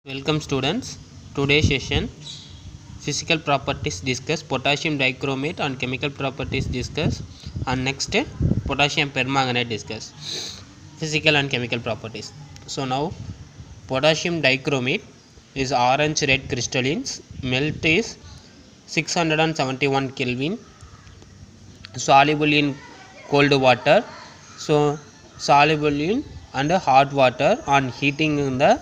Welcome students. Today's session physical properties discuss, potassium dichromate and chemical properties discuss, and next potassium permanganate discuss physical and chemical properties. So now potassium dichromate is orange red crystallines, melt is 671 Kelvin, soluble in cold water, so soluble in and hot water on heating in the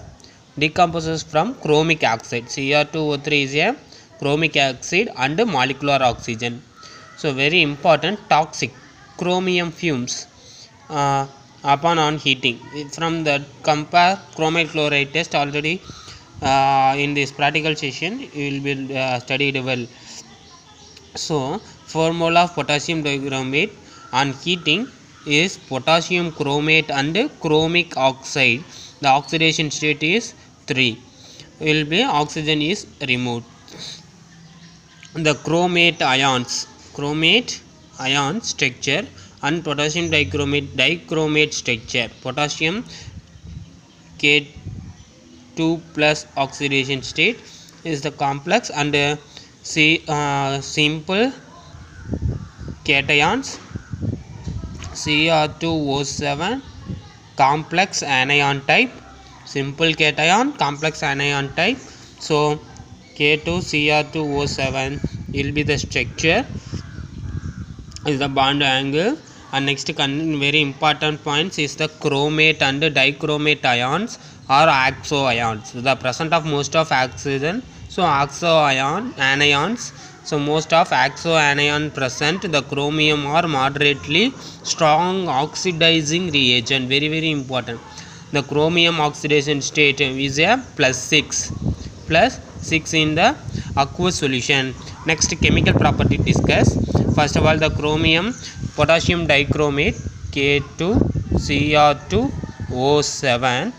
decomposes from chromic oxide. Cr2O3 is a chromic oxide and molecular oxygen. So very important, toxic chromium fumes upon on heating. From the compare chromate chloride test already in this practical session you will be studied well. So formula of potassium dichromate on heating is potassium chromate and chromic oxide. The oxidation state is 3. Will be oxygen is removed. The chromate ion structure and potassium dichromate structure. Potassium K2 plus oxidation state is the complex and simple cations. Cr2O7 complex anion type, simple cation, complex anion type. So K2Cr2O7 will be the structure, is the bond angle, and next very important points is the chromate and dichromate ions or oxo ions. The present of most of oxygen, so oxo anions. So most of oxo anion present, the chromium or moderately strong oxidizing reagent, very important. The chromium oxidation state is a +6 in the aqueous solution. Next chemical property discuss. First of all, the chromium potassium dichromate K2Cr2O7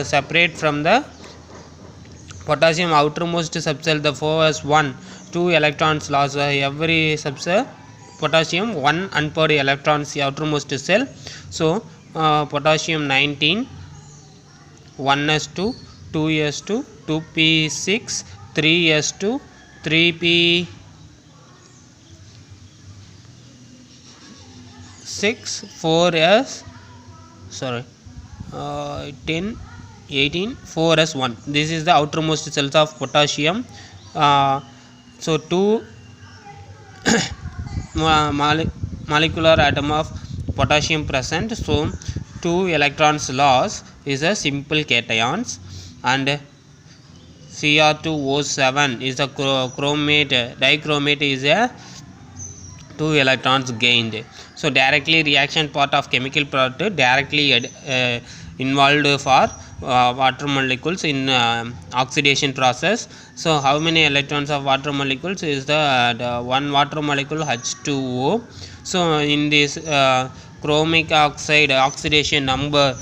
separate from the potassium outermost subcell. The first 2 electrons loss every subcell. Potassium 1 unpaired electrons outermost cell. So potassium 19, 1s2, 2s2, 2p6, 3s2, 3p6, 4s, 10, 18, 4s1. This is the outermost cells of potassium. So 2 molecular atom of potassium present, so 2 electrons loss is a simple cations, and Cr2O7 is the dichromate is a 2 electrons gained. So directly reaction part of chemical product directly involved for water molecules in oxidation process. So how many electrons of water molecules is the one water molecule H2O. So in this chromic oxide oxidation number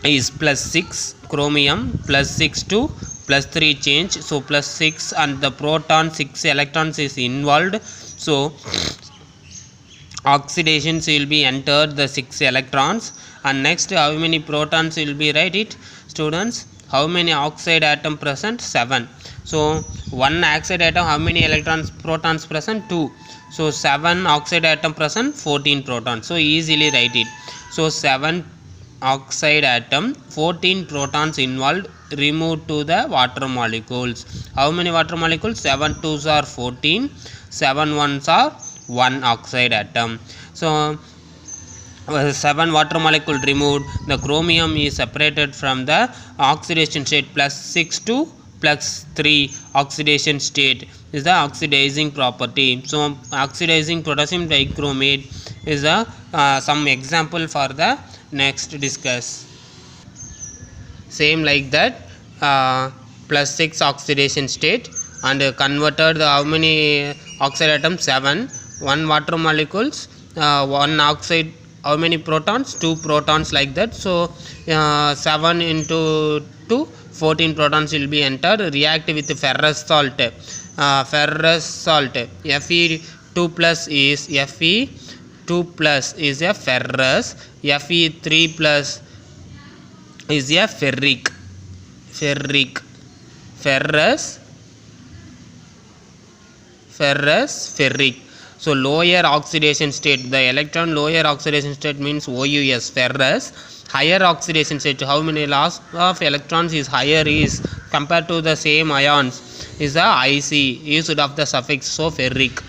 is +6, chromium +6 to +3 change, so +6, and the proton 6 electrons is involved. So oxidations will be entered the 6 electrons, and next how many protons will be, write it students. How many oxide atom present? 7. So one oxide atom, how many protons present? 2. So 7 oxide atom present, 14 protons. So easily write it. So 7 oxide atom, 14 protons involved, removed to the water molecules. How many water molecules? 7 2s are 14, 7 1s are 1 oxide atom. So 7 water molecule removed, the chromium is separated from the oxidation state +6 to +3 oxidation state is the oxidizing property. So oxidizing potassium dichromate is a some example for the next discuss. Same like that, +6 oxidation state, and converted the how many oxide atoms? 7. 1 water molecules, 1 oxide, how many protons? 2 protons, like that. So 7 into 2, 14 protons will be entered. React with ferrous salt. Fe2 plus is a ferrous, Fe3 plus is a ferric. ferric, ferrous, ferric. So lower oxidation state, the electron lower oxidation state means OUS, ferrous. Higher oxidation state, how many loss of electrons is higher is compared to the same ions is the IC, used of the suffix, so ferric.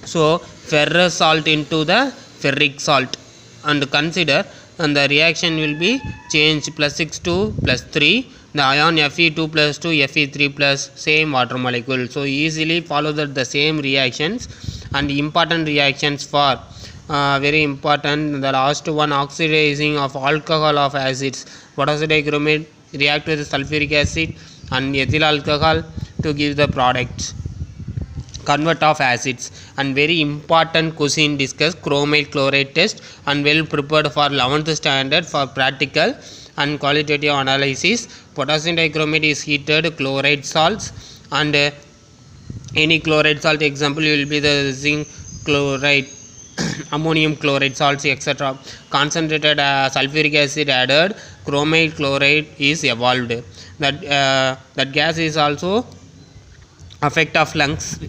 So ferrous salt into the ferric salt, and consider, and the reaction will be changed, +6 to +3, the ion Fe2 plus 2 Fe3 plus, same water molecule. So easily follow the same reactions. And important reactions for very important, the last one, oxidizing of alcohol of acids, potassium dichromate react with sulfuric acid and ethyl alcohol to give the products, convert of acids. And very important question discussed, chromate chloride test, and well prepared for 11th standard for practical and qualitative analysis. Potassium dichromate is heated chloride salts, and any chloride salt example will be the zinc chloride, ammonium chloride salts, etc. Concentrated sulfuric acid added, chromate chloride is evolved. That gas is also effect of lungs.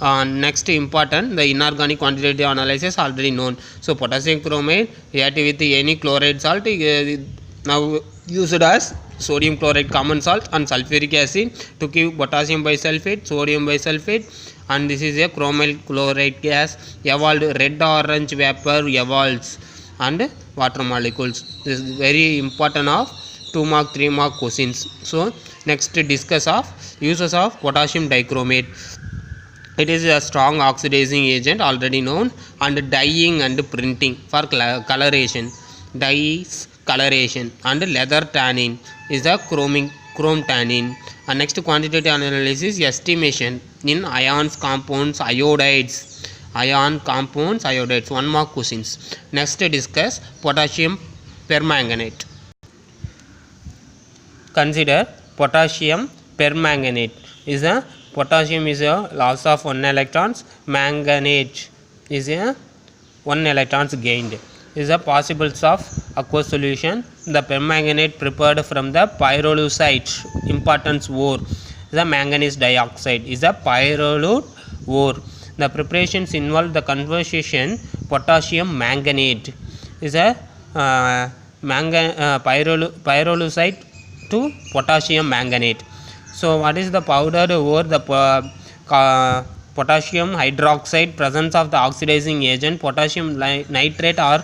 Next important, the inorganic quantitative analysis already known. So potassium chromate reactive with any chloride salt now used as sodium chloride common salt and sulfuric acid to give potassium bisulfate, sodium bisulfate, and this is a chromate chloride gas evolved, red orange vapor evolves, and water molecules. This is very important of 2 mark 3 mark questions. So next discuss of uses of potassium dichromate. It is a strong oxidizing agent already known, and dyeing and printing for coloration, dyes, coloration, and leather tanning is the chrome tanning. And next quantitative analysis, estimation in ions, compounds, iodides, 1 mark questions. Next discuss potassium permanganate. Consider potassium permanganate is a potassium is a loss of 1 electrons, manganate is a 1 electrons gained. Is a possibles of aqueous solution. The permanganate prepared from the pyrolusite, importance ore, the manganese dioxide is a pyrolusite ore. The preparations involve the conversion potassium manganate is a pyrolusite to potassium manganate. So what is the powdered ore? The potassium hydroxide, presence of the oxidizing agent potassium nitrate, or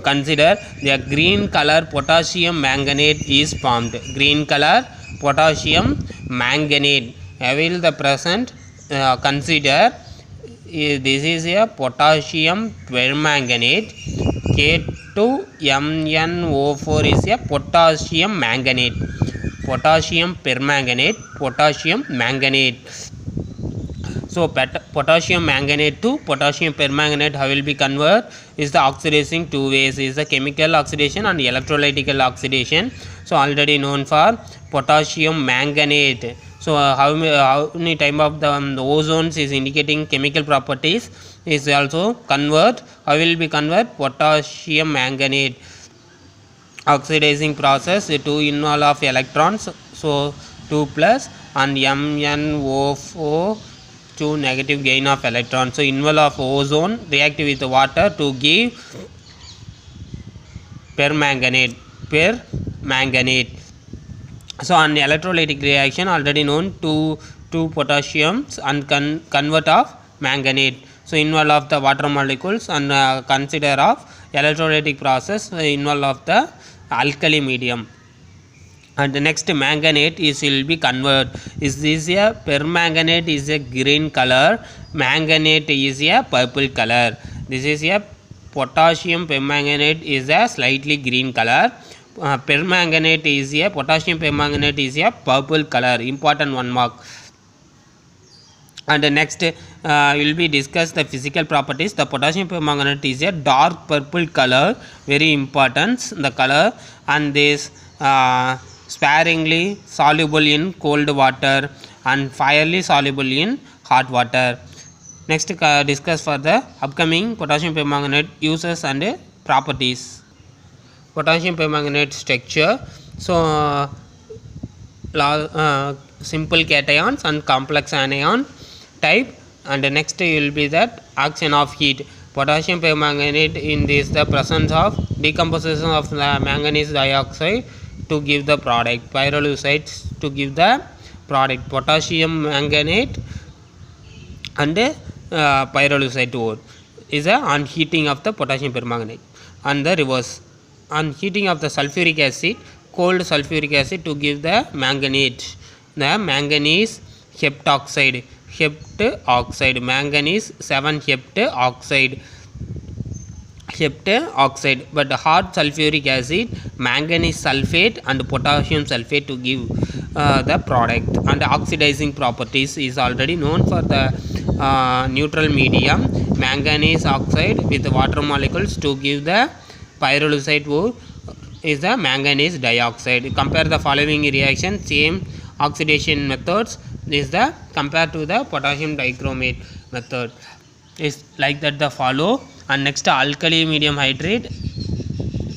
consider the green color potassium manganate is formed. Green color potassium manganate avail the present. Consider this is a potassium permanganate. K2MnO4 is a potassium manganate. Potassium permanganate, potassium manganate. So potassium manganate to potassium permanganate how will be convert is the oxidizing two ways, is the chemical oxidation and electrolytical oxidation. So already known for potassium manganate. So how many type of the ozones is indicating chemical properties is also convert. How will be convert potassium manganate oxidizing process, 2 involve of electrons, so 2 plus, and MnO4 2 negative gain of electrons. So involve of ozone reactive with water to give permanganate. So an electrolytic reaction already known, 2 potassiums and convert of manganate. So involve of the water molecules, and consider of electrolytic process involve of the alkali medium. And the next manganate is will be convert. Is this a permanganate is a green color, manganate is a purple color. This is a potassium permanganate is a slightly green color. Permanganate is a potassium permanganate is a purple color. Important 1 mark. And the next will be discuss the physical properties. The potassium permanganate is a dark purple color, very important the color, and this sparingly soluble in cold water and fairly soluble in hot water. Next discuss for the upcoming potassium permanganate uses and properties. Potassium permanganate structure, So simple cations and complex anion type. And next will be that action of heat. Potassium permanganate, in this the presence of decomposition of the manganese dioxide to give the product, pyrolusite to give the product, potassium manganate and pyrolusite ore is a on heating of the potassium permanganate. And the reverse, on heating of the sulfuric acid, cold sulfuric acid to give the manganate, the manganese heptoxide, manganese 7 heptoxide, but hot sulfuric acid, manganese sulfate and potassium sulfate to give the product. And oxidizing properties is already known for the neutral medium, manganese oxide with water molecules to give the pyrolusite ore is the manganese dioxide. Compare the following reaction, same oxidation methods is the compared to the potassium dichromate method is like that the follow. And next, alkali medium hydrate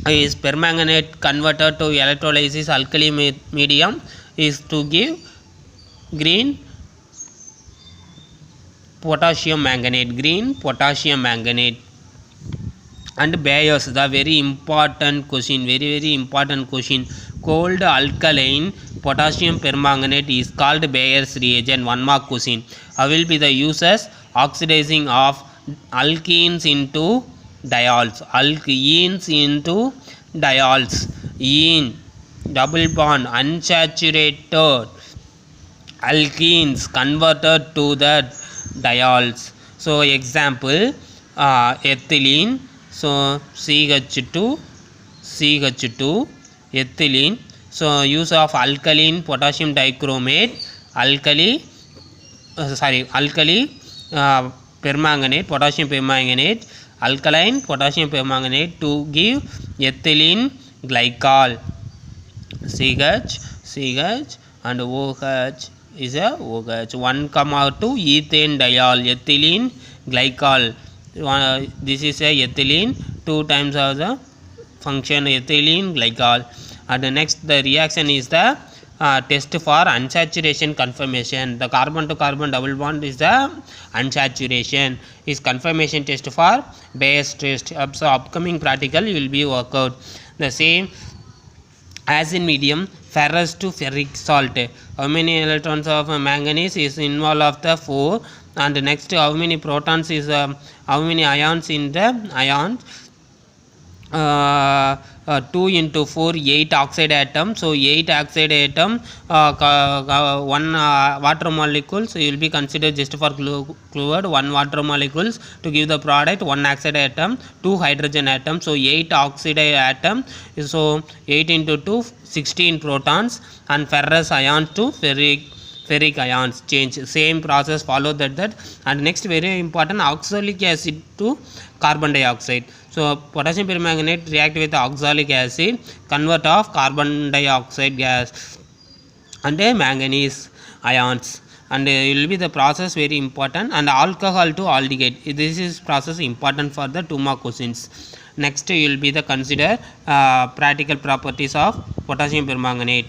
is permanganate converted to electrolysis alkali medium is to give green potassium manganate, and Bayes, the very important question, very important question, cold alkaline potassium permanganate is called Bayes reagent. 1 mark question. How will be the uses? Oxidizing of alkenes into diols, ene double bond unsaturated alkenes converted to the diols. So example, ethylene, so CH2 ethylene. So use of alkaline potassium dichromate, alkali permanganate, potassium permanganate, alkaline potassium permanganate to give ethylene glycol, CH and OH is a OH. 1,2 ethane diol, ethylene glycol. This is a ethylene, 2 times of the function ethylene glycol. And the next, the reaction is the test for unsaturation confirmation. The carbon to carbon double bond is the unsaturation, is confirmation test for Bayes test. So upcoming practical you will be work out. The same as in medium, ferrous to ferric salt. How many electrons of manganese is involved of the 4, and next how many protons is how many ions in the ions, 2 into 4 8 oxide atom. So 8 oxide atom, 1 water molecules, so you will be considered just for fluid, 1 water molecules to give the product, 1 oxide atom, 2 hydrogen atom. So 8 oxide atom, so 8 into 2 16 protons, and ferrous ions to ferric ions change, same process follow that. And next very important, oxalic acid to carbon dioxide. So potassium permanganate react with oxalic acid, convert of carbon dioxide gas and manganese ions, and it will be the process very important. And alcohol to aldehyde, this is process important for the 2 mark questions. Next you will be the consider practical properties of potassium permanganate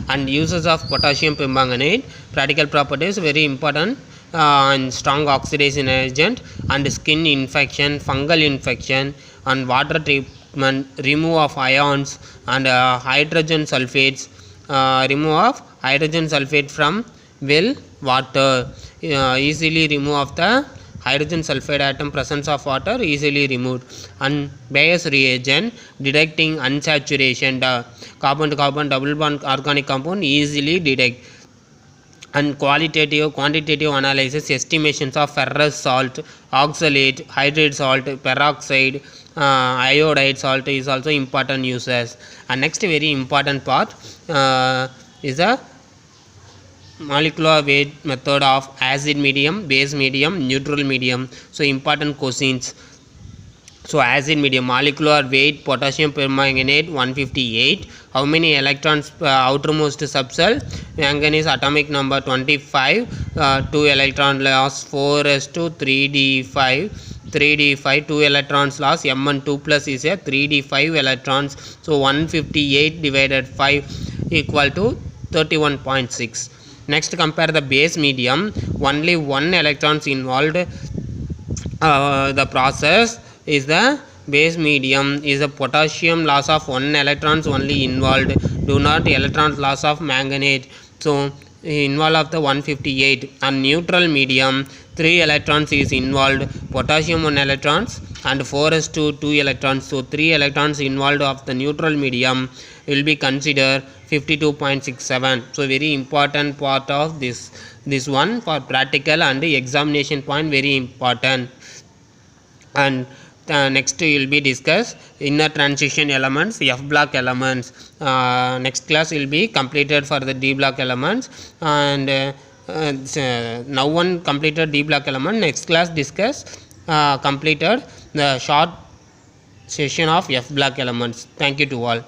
and uses of potassium permanganate. Practical properties very important, and strong oxidation agent, and skin infection, fungal infection, and water treatment, remove of ions, and hydrogen sulfates, remove of hydrogen sulfate from well water, easily remove of the hydrogen sulfide atom, presence of water easily removed. And Bayes reagent, detecting unsaturation, the carbon to carbon double bond organic compound easily detect. And quantitative analysis, estimations of ferrous salt, oxalate, hydrate salt, peroxide, iodide salt is also important uses. And next very important part is a molecular weight method of acid medium, base medium, neutral medium. So important questions. So acid medium, molecular weight potassium permanganate 158. How many electrons outermost subcell? Manganese atomic number 25, 2 electron loss 4s to 3d5, 3d5 2 electrons loss, M1 2 plus is a 3d5 electrons, so 158 divided 5 equal to 31.6. Next, compare the base medium, only one electrons involved. The process is the base medium is a potassium loss of 1 electrons only involved, do not electrons loss of manganese, so involved of the 158. And neutral medium 3 electrons is involved, potassium 1 electrons and 4s2 electrons, so 3 electrons involved of the neutral medium will be considered 52.67. so very important part of this one for practical and examination point, very important. And next will be discuss inner transition elements, F block elements. Next class will be completed for the D block elements, and now one completed D block element. Next class discuss completed the short session of F block elements. Thank you to all.